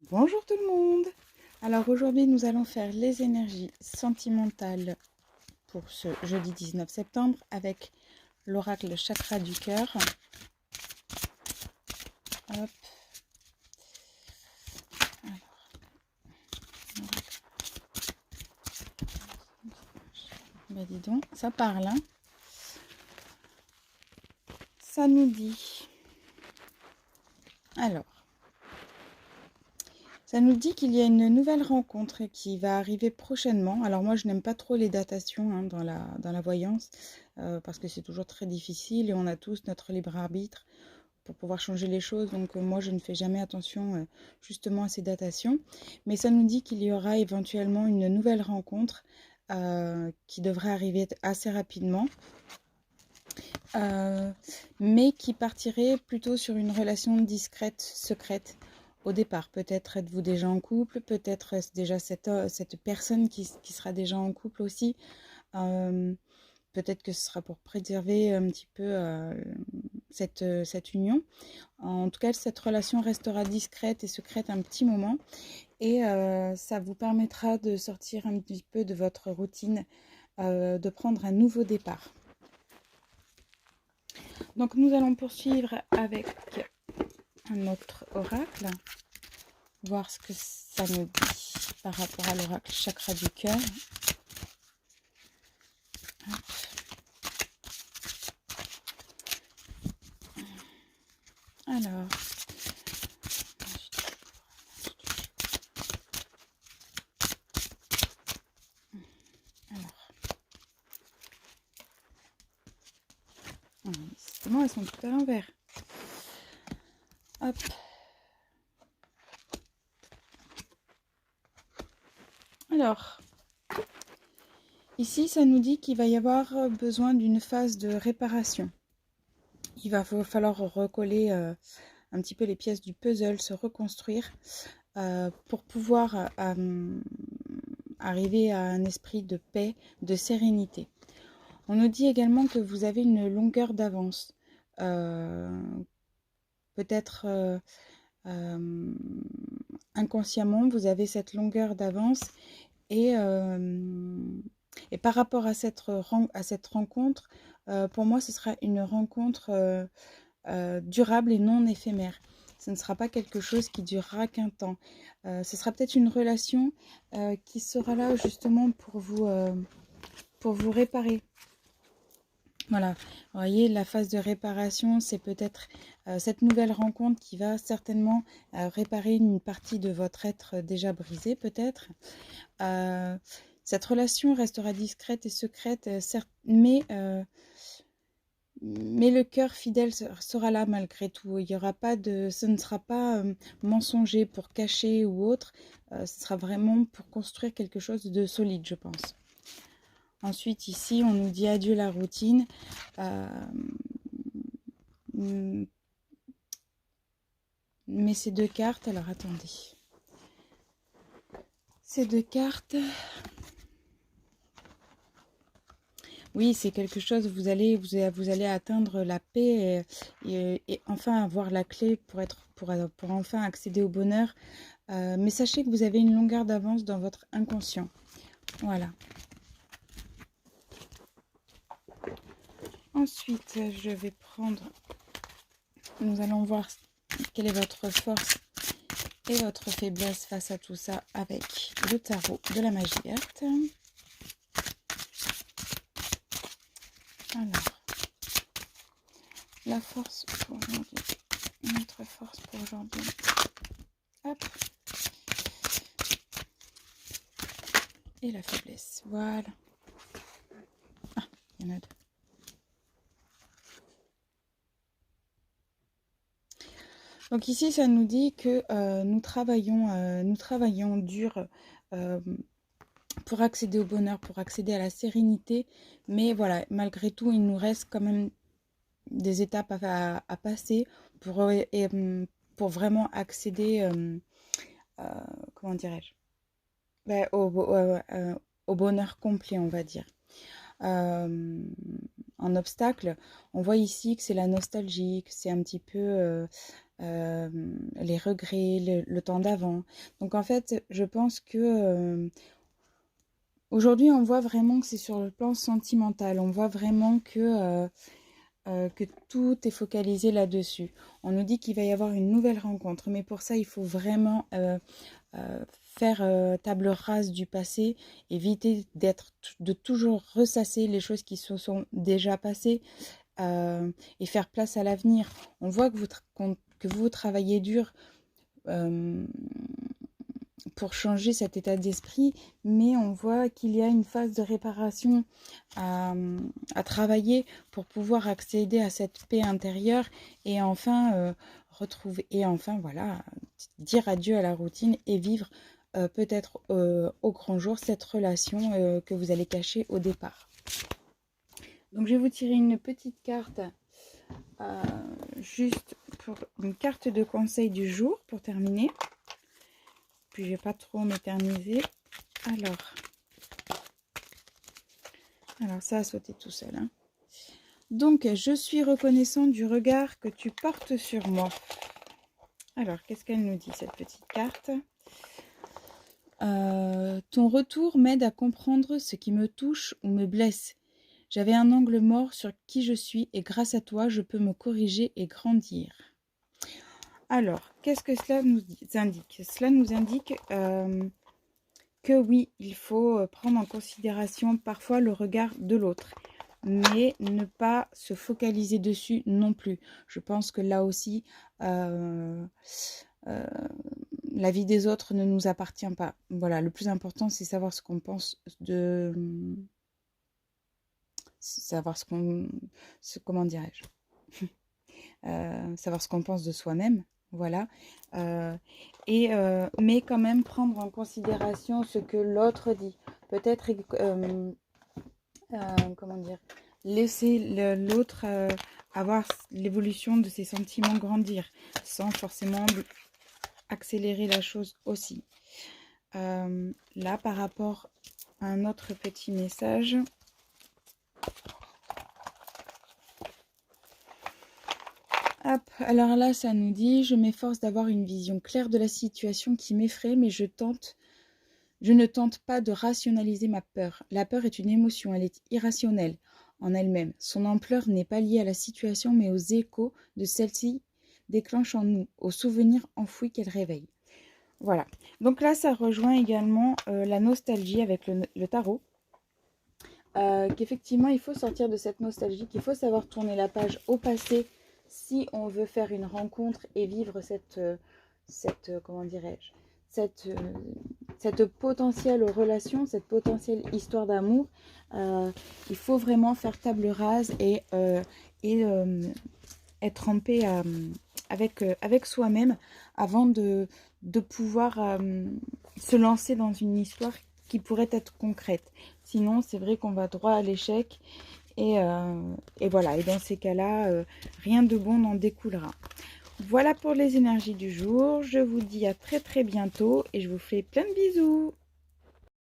Bonjour tout le monde. Alors aujourd'hui nous allons faire les énergies sentimentales pour ce jeudi 19 septembre avec l'oracle chakra du cœur. Hop. Ben dis donc, ça parle, hein. Ça nous dit. Alors, ça nous dit qu'il y a une nouvelle rencontre qui va arriver prochainement. Alors moi, je n'aime pas trop les datations hein, dans la voyance parce que c'est toujours très difficile et on a tous notre libre arbitre pour pouvoir changer les choses. Donc moi, je ne fais jamais attention justement à ces datations. Mais ça nous dit qu'il y aura éventuellement une nouvelle rencontre qui devrait arriver assez rapidement. Mais qui partirait plutôt sur une relation discrète, secrète au départ. Peut-être êtes-vous déjà en couple, peut-être est-ce déjà cette personne qui sera déjà en couple aussi. Peut-être que ce sera pour préserver un petit peu cette union. En tout cas, cette relation restera discrète et secrète un petit moment et ça vous permettra de sortir un petit peu de votre routine, de prendre un nouveau départ. Donc nous allons poursuivre avec un autre oracle, voir ce que ça nous dit par rapport à l'oracle chakra du cœur. Alors, décidément, elles sont toutes à l'envers. Hop. Alors, ici, ça nous dit qu'il va y avoir besoin d'une phase de réparation. Il va falloir recoller un petit peu les pièces du puzzle, se reconstruire pour pouvoir arriver à un esprit de paix, de sérénité. On nous dit également que vous avez une longueur d'avance. Peut-être inconsciemment, vous avez cette longueur d'avance et par rapport à cette rencontre, pour moi, ce sera une rencontre durable et non éphémère. Ce ne sera pas quelque chose qui durera qu'un temps. Ce sera peut-être une relation qui sera là justement pour vous réparer. Voilà, vous voyez, la phase de réparation, c'est peut-être cette nouvelle rencontre qui va certainement réparer une partie de votre être déjà brisé, peut-être. Cette relation restera discrète et secrète, certes, mais le cœur fidèle sera là malgré tout. Il y aura pas de, ce ne sera pas mensonger pour cacher ou autre. Ce sera vraiment pour construire quelque chose de solide, je pense. Ensuite, ici, on nous dit adieu la routine. Mais ces deux cartes, alors attendez. Ces deux cartes... Oui, c'est quelque chose, vous allez atteindre la paix et enfin avoir la clé pour enfin accéder au bonheur. Mais sachez que vous avez une longueur d'avance dans votre inconscient. Voilà. Ensuite, je vais prendre... Nous allons voir quelle est votre force et votre faiblesse face à tout ça avec le tarot de la magie verte. Alors, la force pour aujourd'hui. Notre force pour aujourd'hui. Hop. Et la faiblesse. Voilà. Ah, il y en a deux. Donc ici, ça nous dit que nous travaillons dur pour accéder au bonheur, pour accéder à la sérénité. Mais voilà, malgré tout, il nous reste quand même des étapes à passer pour vraiment accéder, comment dirais-je, au bonheur complet, on va dire. En obstacle, on voit ici que c'est la nostalgie, que c'est un petit peu les regrets, le temps d'avant. Donc en fait, je pense que aujourd'hui, on voit vraiment que c'est sur le plan sentimental. On voit vraiment que tout est focalisé là-dessus. On nous dit qu'il va y avoir une nouvelle rencontre, mais pour ça, il faut vraiment faire table rase du passé, éviter de toujours ressasser les choses qui se sont déjà passées et faire place à l'avenir. On voit que vous travaillez dur pour changer cet état d'esprit, mais on voit qu'il y a une phase de réparation à travailler pour pouvoir accéder à cette paix intérieure et enfin voilà, dire adieu à la routine et vivre peut-être au grand jour cette relation que vous allez cacher au départ. Donc je vais vous tirer une petite carte juste pour une carte de conseil du jour pour terminer. Puis je vais pas trop m'éterniser. Alors ça a sauté tout seul. Hein. Donc je suis reconnaissant du regard que tu portes sur moi. Alors qu'est-ce qu'elle nous dit cette petite carte? Ton retour m'aide à comprendre ce qui me touche ou me blesse. J'avais un angle mort sur qui je suis et grâce à toi, je peux me corriger et grandir. Alors, qu'est-ce que cela nous indique? Cela nous indique que oui, il faut prendre en considération parfois le regard de l'autre, mais ne pas se focaliser dessus non plus. Je pense que là aussi, la vie des autres ne nous appartient pas. Voilà, le plus important, c'est savoir ce qu'on pense de... Savoir comment dirais-je savoir ce qu'on pense de soi-même, voilà. Mais quand même prendre en considération ce que l'autre dit. Peut-être, comment dire, laisser l'autre avoir l'évolution de ses sentiments grandir, sans forcément accélérer la chose aussi. Là, par rapport à un autre petit message... Hop, alors là, ça nous dit « Je m'efforce d'avoir une vision claire de la situation qui m'effraie, mais je ne tente pas de rationaliser ma peur. La peur est une émotion, elle est irrationnelle en elle-même. Son ampleur n'est pas liée à la situation, mais aux échos de celle-ci déclenche en nous, aux souvenirs enfouis qu'elle réveille. » Voilà. Donc là, ça rejoint également la nostalgie avec le tarot. Qu'effectivement, il faut sortir de cette nostalgie, qu'il faut savoir tourner la page au passé, si on veut faire une rencontre et vivre cette comment dirais-je, cette potentielle relation, cette potentielle histoire d'amour, il faut vraiment faire table rase et être en paix avec soi-même avant de pouvoir se lancer dans une histoire qui pourrait être concrète. Sinon, c'est vrai qu'on va droit à l'échec. Et voilà, et dans ces cas-là, rien de bon n'en découlera. Voilà pour les énergies du jour. Je vous dis à très très bientôt et je vous fais plein de bisous.